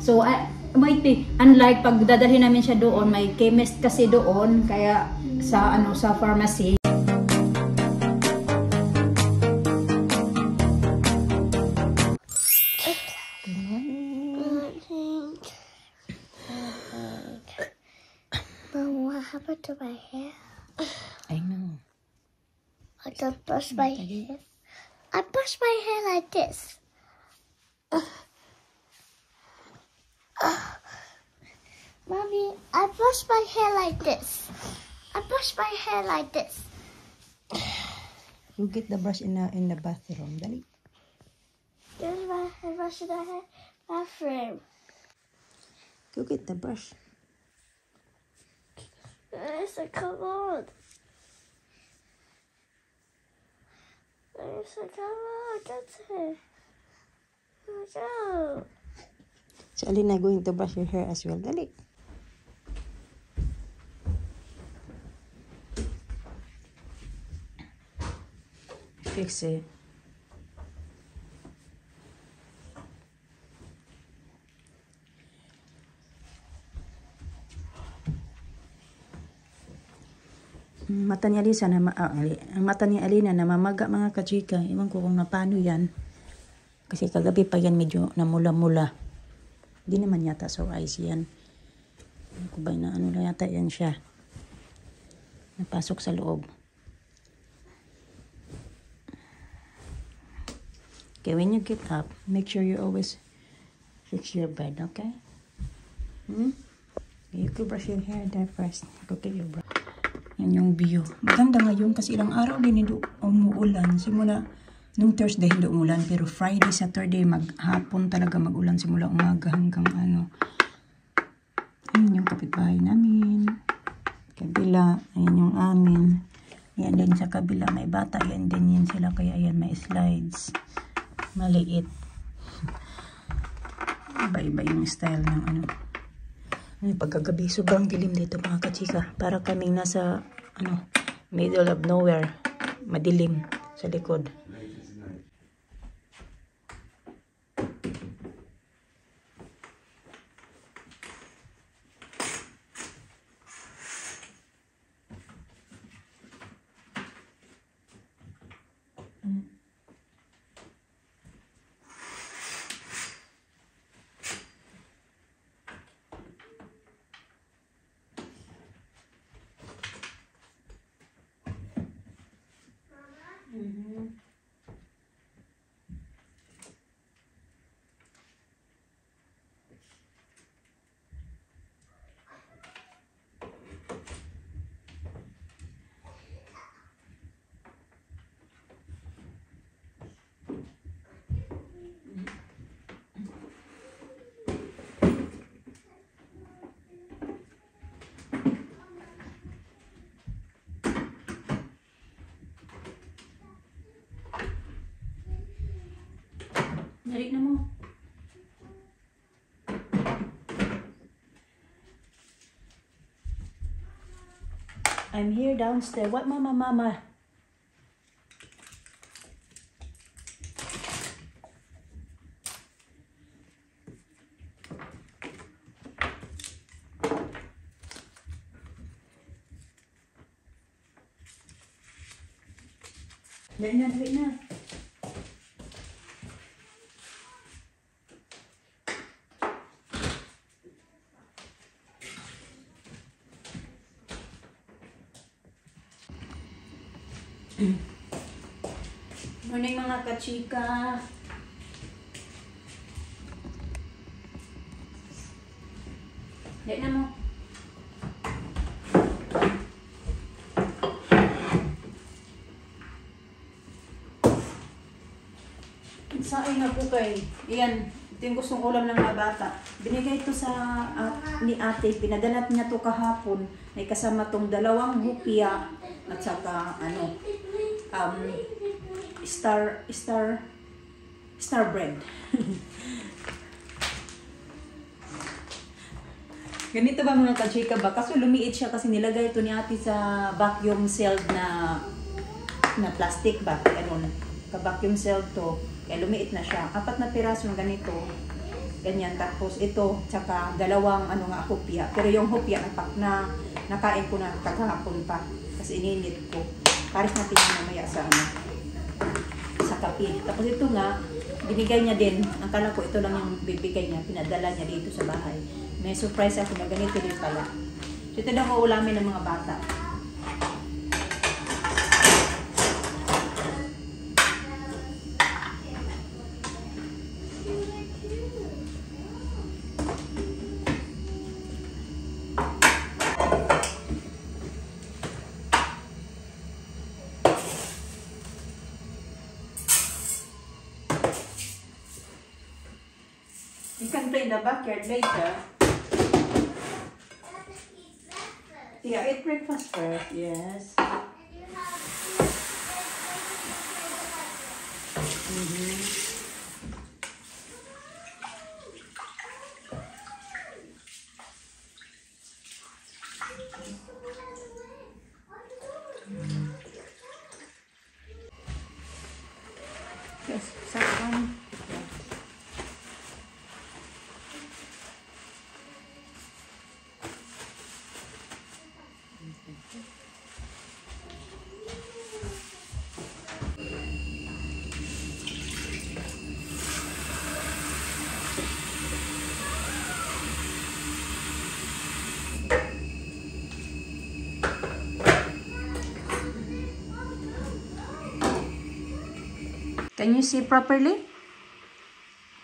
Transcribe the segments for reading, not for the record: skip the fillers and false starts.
So, unlike pag dadalhin namin siya doon, may chemist kasi doon, kaya sa pharmacy. Mom, what happened to my hair? I know. I don't brush my hair. I brush my hair like this. Mommy, I brush my hair like this. I brush my hair like this. You get the brush in the bathroom, dali. There's my hair brush in the hair bathroom. Go get the brush. It's a come on. It's a come on, that's it. No. So, Alina going to brush your hair as well, dali. Fix it. Mata ni Alisa na mata ni Alina na mamaga mga kachika. Iwan ko kung napano yan. Kasi kagabi pa yan medyo namula-mula. Hindi naman yata so eyes yan. Ano ko ba na ano na yata yan siya. Napasok sa loob. Okay, when you get up, make sure you always fix your bed, okay? You could brush your hair there first. Go get your brush. Yan yung view. Maganda ngayon kasi ilang araw din hindi umuulan. Simula nung Thursday hindi umulan. Pero Friday, Saturday, maghapon talaga magulan. Simula umaga hanggang ano. Yan yung kapitbahay namin. Kabila, ayan yung amin. Yan din sa kabila, may bata. Yan din yan sila. Kaya ayan, may slides. Maliit. Iba-iba yung style ng ano. Pagkagabi, sobrang dilim dito mga kachika. Para kaming nasa middle of nowhere. Madilim sa likod. Dali na mo. I'm here downstairs. What, mama? Dali na. Morning mga kachika. Dali na mo. Saing ako kay iyan. Ito yung gustong ulam ng mga bata. Binigay ito ni ate. Pinadala niya ito kahapon. May kasama tong 2 hupia at saka star bread. Ganito ba mga kachika ba? Kaso lumiit siya kasi nilagay ito ni ate sa vacuum sealed na plastic ba? Ganun. Ka-vacuum sealed to. Kaya lumiit na siya. 4 na piraso ng ganito. ganyan. Tapos ito, tsaka dalawang ano nga, hopya. Pero yung hopya, nakain ko na kagahapon pa. Kasi ininit ko. Paris natin yung mamaya sa ano, sa kape. Tapos ito nga, binigay niya din. Akala ko ito lang yung bibigay niya. Pinadala niya dito sa bahay. May surprise ako na ganito din pala. So ito daw maulamin ng mga bata. You can play in the backyard later. Yeah, eat breakfast first. Yes. Yes, second. Can you see properly?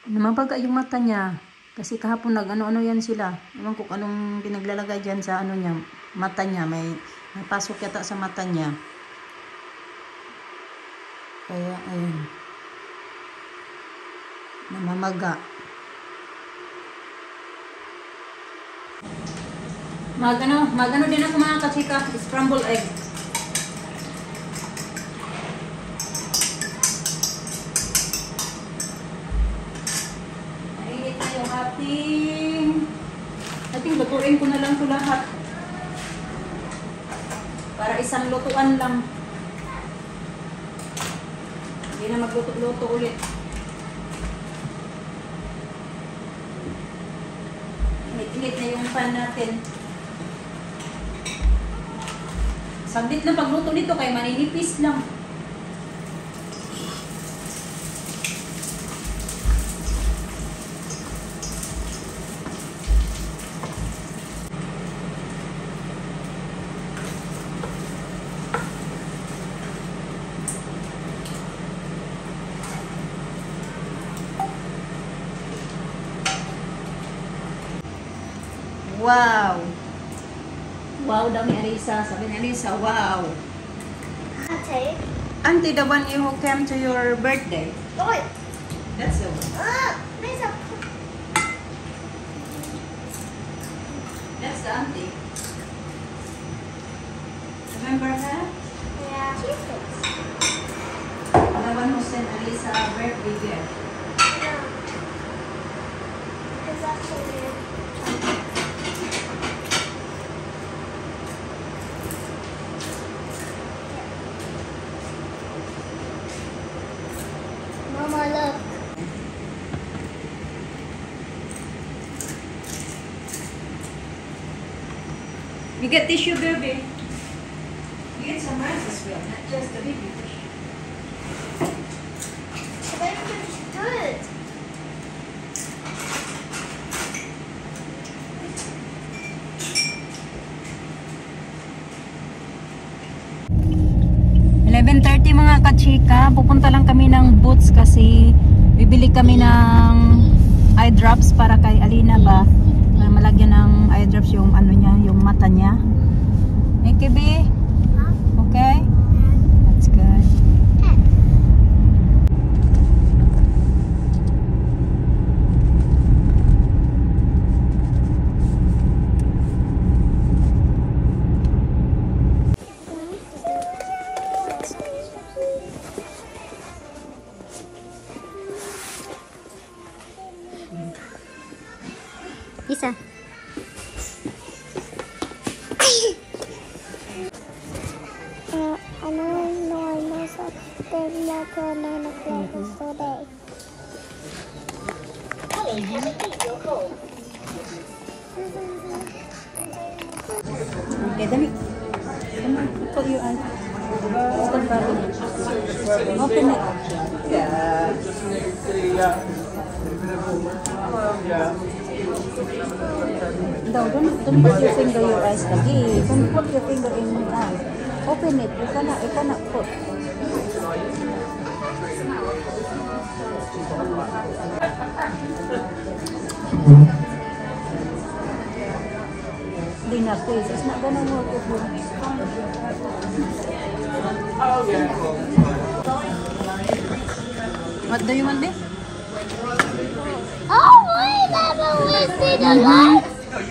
Namabaga yung mata niya. Kasi kahapon nag-ano-ano yan sila. Ewan ko anong pinaglalagay dyan sa ano niya, mata niya. May pasok yata sa mata niya. Kaya, ayun. Namamaga. Magano din ako mga kachika. Scrambled egg. ating lutuin ko na lang ito lahat para isang lutuan lang, hindi na magluto-luto ulit. Init-init na yung pan natin. Sabit na pagluto nito kaya maninipis lang. Wow! Wow daw ni Arisa. Sabi ni Arisa, wow! Auntie? Auntie, the one who came to your birthday. Oh, That's the one. there's a... That's the auntie. Remember her? Yeah. Jesus. The one who sent Arisa a birthday gift. No. It's actually... Mama, look. You get tissue, baby. You get some rice as well, not just the baby tissue. The baby food is good. Mga kachika, pupunta lang kami ng Boots kasi bibili kami ng eye drops para kay Alina ba, malagyan ng eye drops yung ano niya, yung mata niya. Hey, Kibi? Okay? That's good. Isa. Ano sa today. Okay, dali. Come on, put your eyes. Open it. No, don't put your finger in your eyes lagi. Don't put your finger in your eyes. Open it. You cannot put. Dina, please. It's not gonna work if you. What do you want there? Oh, wait, I see the light.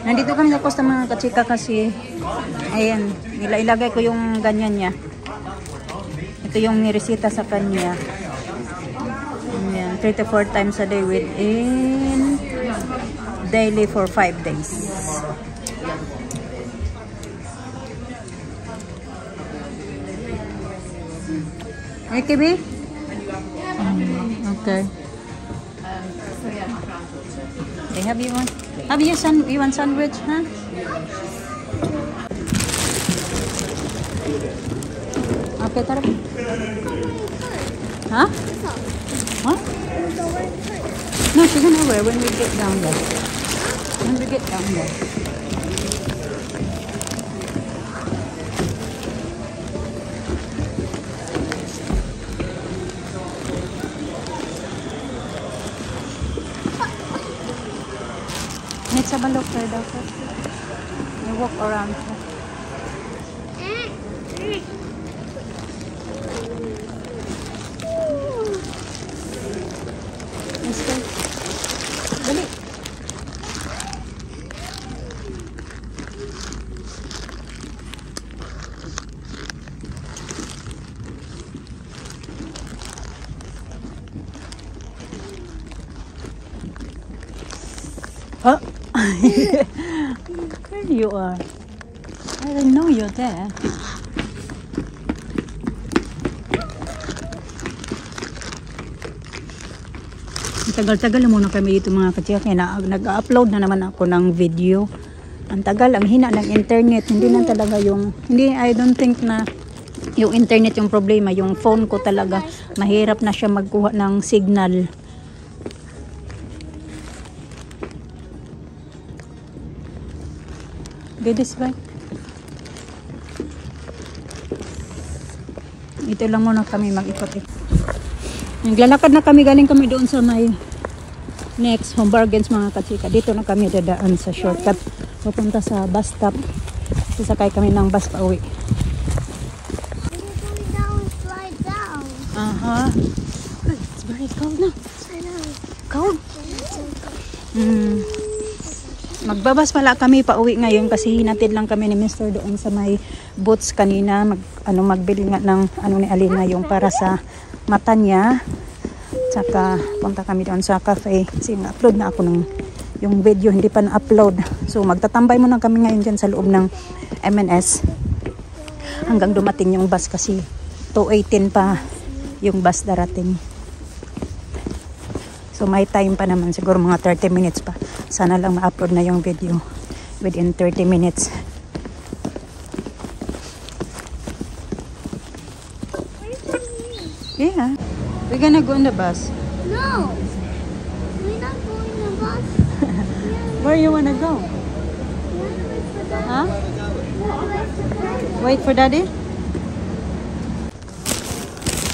Nandito kami sa Costa mga kachika kasi ayan, ilagay ko yung ganyan niya. Ito yung niresita sa kanya. Ayan, 3 to 4 times a day within daily for 5 days. Hey, Kibi? Okay. Okay, have you want sandwich, huh? Okay, tara. Huh? What? No, she's gonna wear when we get down there. When we get down there. Need sa balok sir daw sir. You walk around sir. Yes sir. Dali. Huh? There you are. I didn't know you're there. Tagal-tagal muna kami dito mga katsika. Kaya nag-upload na naman ako ng video. Ang tagal, ang hina ng internet. Hindi na talaga yung... I don't think na yung internet yung problema. Yung phone ko talaga, mahirap na siya magkuha ng signal. This way. Ito lang muna kami mag-ikot. Naglalakad na kami, galing kami doon sa may next Home Bargains mga katsika. Dito na kami dadaan sa shortcut pupunta sa bus stop. Sasakay kami ng bus pa uwi. It's very cold now. I know. Cold? Magbabas pala kami pa uwi ngayon kasi hinatid lang kami ni Mr. doon sa may Boots kanina. Magbili nga ng ni Alina yung para sa mata niya. Tsaka punta kami doon sa cafe. Kasi na-upload na ako ng yung video, hindi pa na-upload. So magtatambay muna kami ngayon dyan sa loob ng M&S hanggang dumating yung bus kasi 2:18 pa yung bus darating. So may time pa naman, siguro mga 30 minutes pa. Sana lang ma-upload na yung video within 30 minutes. Yeah. We're gonna go on the bus. No. We're not going on the bus. Where you wanna go? Huh? Wait for daddy?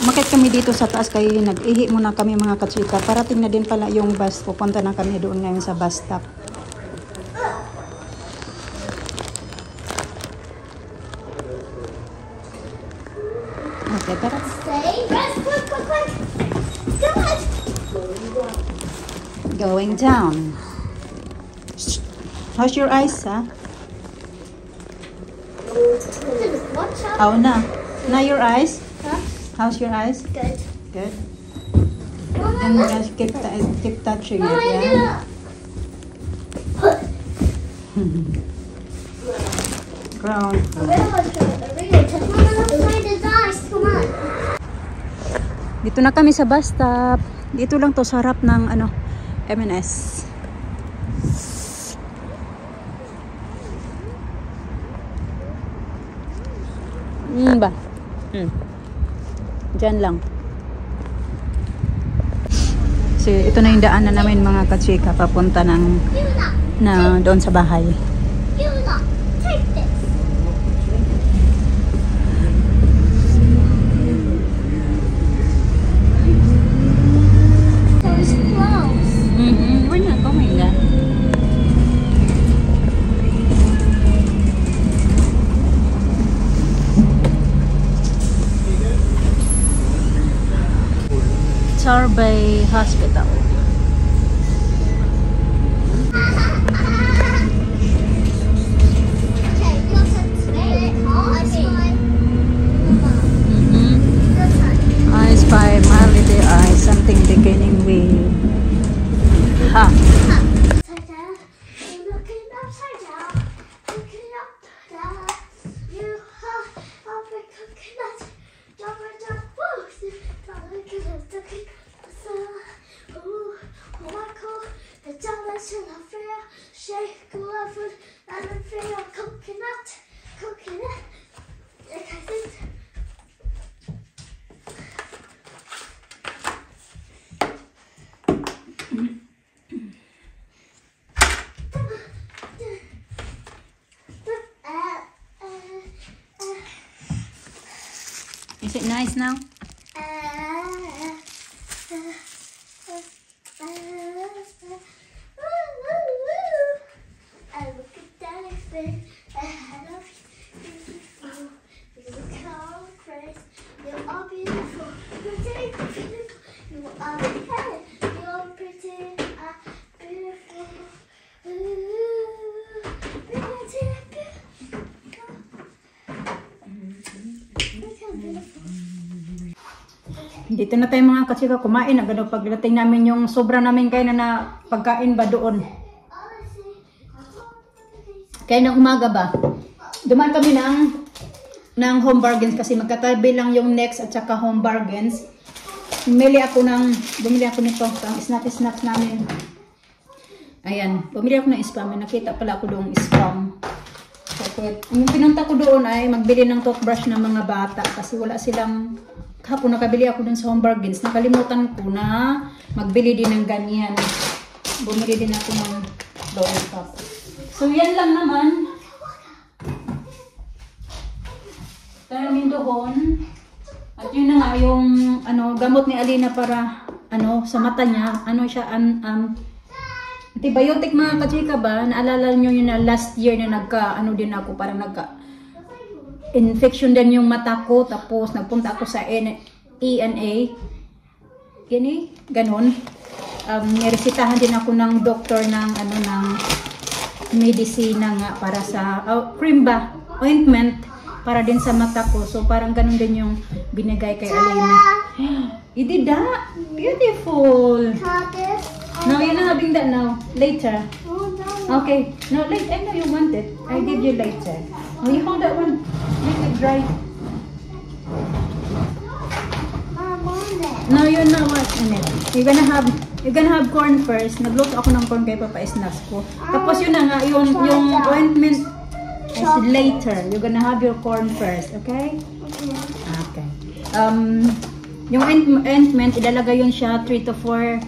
Umakit kami dito sa taas kaya nag-ihi muna kami mga katsika. Parating na din pala yung bus. Pupunta na kami doon ngayon sa bus stop. Okay, tara. Stay. Rest. Quick. Come on. Going down. How's your eyes, ha? Watch out. Oh, na. Now your eyes? Huh? How's your eyes? Good. Good. Mama, And look. just keep touching it, Mama, yeah? Ground. Dito na kami sa bus stop. Dito lang to sa harap ng M&S. ba? Diyan lang. So, ito na yung daan na namin mga kachika papunta na doon sa bahay. Take this. So it's close. We're not going there. Charbay Hospital. Okay, your turn to spell it. I spy. Your turn. I spy Marley the eye, something beginning with ha. Upside down. You're looking upside down. Looking up down. You have a coconut. Jump, books. Oh my God. The dollars in the fair. Shake, food, and the fair. Coconut. Okay, this. Is it nice now? I look at that thing ahead of you. You look how crazy. You're all beautiful. Pretty, beautiful. You are pretty. You're pretty. Beautiful. Ooh, pretty, beautiful. Look how beautiful. Dito na tayo mga kachika kumain. Agad pagdating namin yung sobra namin kain na pagkain ba doon. Kaya ng umaga ba? Dumaan kami ng Home Bargains kasi magkatabi lang yung Next at saka Home Bargains. Bumili ako nito. Ang snacks namin. Ayan. Bumili ako ng spam. Nakita pala ako doong spam. So, yung pinunta ko doon ay magbili ng toothbrush ng mga bata kasi wala silang. Kahapon nakabili ako dun sa Home Bargains. Nakalimutan ko na magbili din ng ganyan. Bumili din ako ng lollipop. So yan lang naman. Namin doon. At yun na nga yung gamot ni Alina para sa mata niya. Siya antibiotic mga kachika ba? Naalala niyo yun na last year na din ako parang infection din yung mata ko, tapos nagpunta ako sa ENA. Ganon. Niresitahan din ako ng doktor ng medicine nga para sa cream ba, ointment para din sa mata ko. So parang ganon din yung binigay kay Alina. You did that? Beautiful. No, you're not having that now. Later. Okay. No, I know you want it. I give you later. Oh, you hold that one. Make it dry. No, you're not watching it. You're gonna have corn first. Nagluto ako ng corn kay Papa Snacks ko. Tapos yun na nga, yung ointment is later. You're gonna have your corn first, okay? Okay. Yung ointment, ilalagay yun siya 3 to 4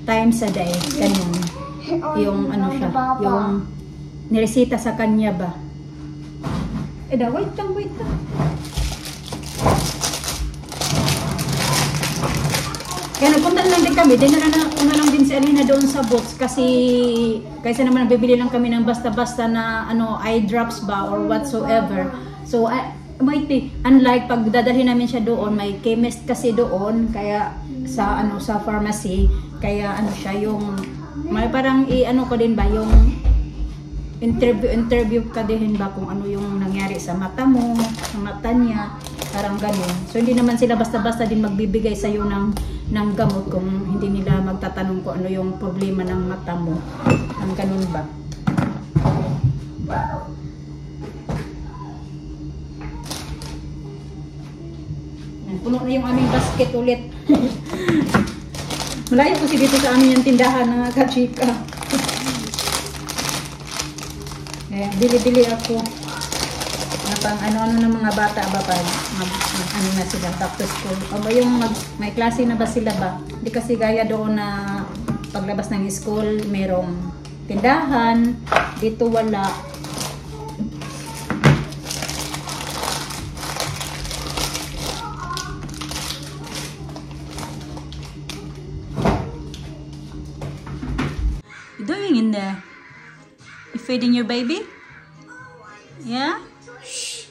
times a day. Ganyan. Yung siya, yung niresita sa kanya ba. Wait lang. Kaya nagpunta lang din kami. Dinala na lang din si Alina doon sa Boots kasi kaysa naman bibili lang kami ng basta-basta na eye drops ba or whatsoever. So unlike pag dadalhin namin siya doon, may chemist kasi doon kaya sa pharmacy, kaya siya yung may parang ko din ba yung interview ka din ba kung ano yung nangyari sa mata mo, sa mata niya, parang ganun. So hindi naman sila basta-basta din magbibigay sa iyo ng gamot kung hindi nila magtatanong kung ano yung problema ng mata mo. Ang ganun ba? Puno na yung aming basket ulit. Malayo kasi dito sa amin yung tindahan ng kachika. Bili-bili ako. pang ano-ano ng mga bata ba pag ano na sila back to school. O ba yung may klase na ba sila ba? Hindi kasi gaya doon na paglabas ng school, merong tindahan. Dito wala. You doing in there? You feeding your baby? Yeah? Shh.